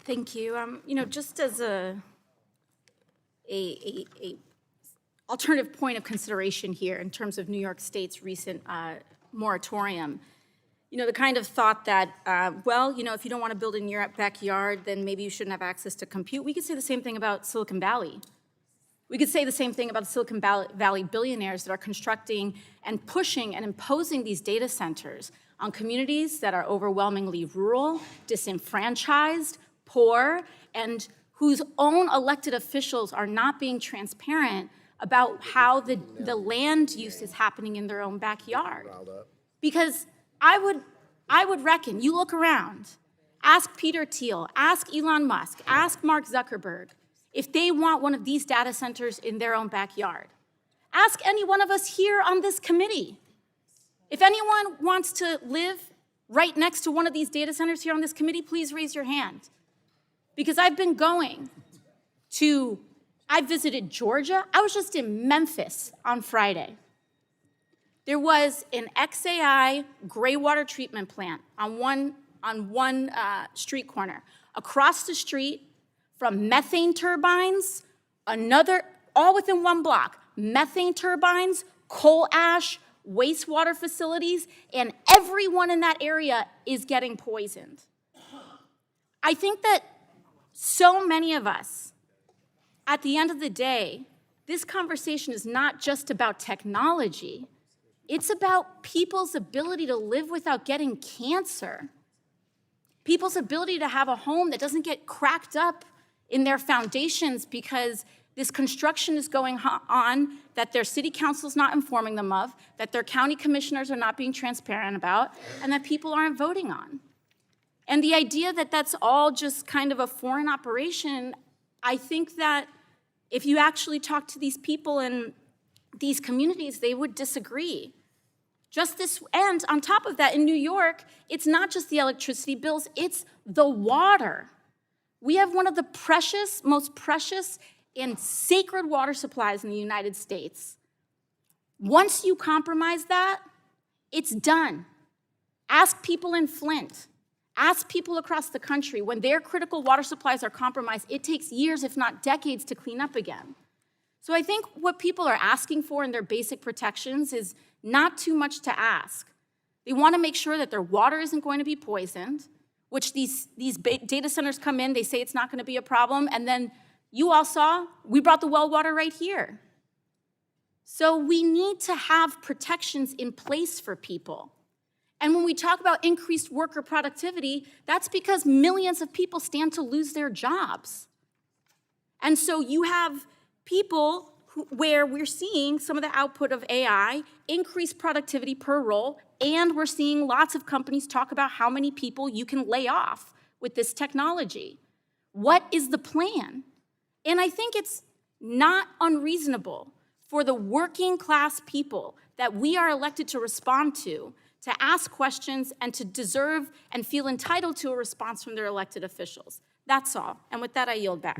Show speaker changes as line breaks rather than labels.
Thank you. Just as a alternative point of consideration here in terms of New York State's recent moratorium, the kind of thought that, if you don't want to build in your backyard, then maybe you shouldn't have access to compute. We could say the same thing about Silicon Valley. We could say the same thing about the Silicon Valley billionaires that are constructing and pushing and imposing these data centers on communities that are overwhelmingly rural, disenfranchised, poor, and whose own elected officials are not being transparent about how the land use is happening in their own backyard. Because I would reckon, you look around, ask Peter Thiel, ask Elon Musk, ask Mark Zuckerberg, if they want one of these data centers in their own backyard. Ask any one of us here on this committee. If anyone wants to live right next to one of these data centers here on this committee, please raise your hand. Because I've been I visited Georgia. I was just in Memphis on Friday. There was an XAI gray water treatment plant on one street corner. Across the street from methane turbines, all within one block, methane turbines, coal ash, wastewater facilities, and everyone in that area is getting poisoned. I think that so many of us, at the end of the day, this conversation is not just about technology. It's about people's ability to live without getting cancer, people's ability to have a home that doesn't get cracked up in their foundations because this construction is going on that their city council's not informing them of, that their county commissioners are not being transparent about, and that people aren't voting on. And the idea that that's all just kind of a foreign operation, I think that if you actually talk to these people in these communities, they would disagree. And on top of that, in New York, it's not just the electricity bills, it's the water. We have one of the most precious and sacred water supplies in the United States. Once you compromise that, it's done. Ask people in Flint. Ask people across the country, when their critical water supplies are compromised, it takes years, if not decades, to clean up again. So I think what people are asking for in their basic protections is not too much to ask. They want to make sure that their water isn't going to be poisoned, which these data centers come in, they say it's not going to be a problem, and then you all saw, we brought the well water right here. So we need to have protections in place for people. And when we talk about increased worker productivity, that's because millions of people stand to lose their jobs. And so you have people where we're seeing some of the output of AI, increase productivity per role, and we're seeing lots of companies talk about how many people you can lay off with this technology. What is the plan? And I think it's not unreasonable for the working class people that we are elected to respond to ask questions and to deserve and feel entitled to a response from their elected officials. That's all. And with that, I yield back.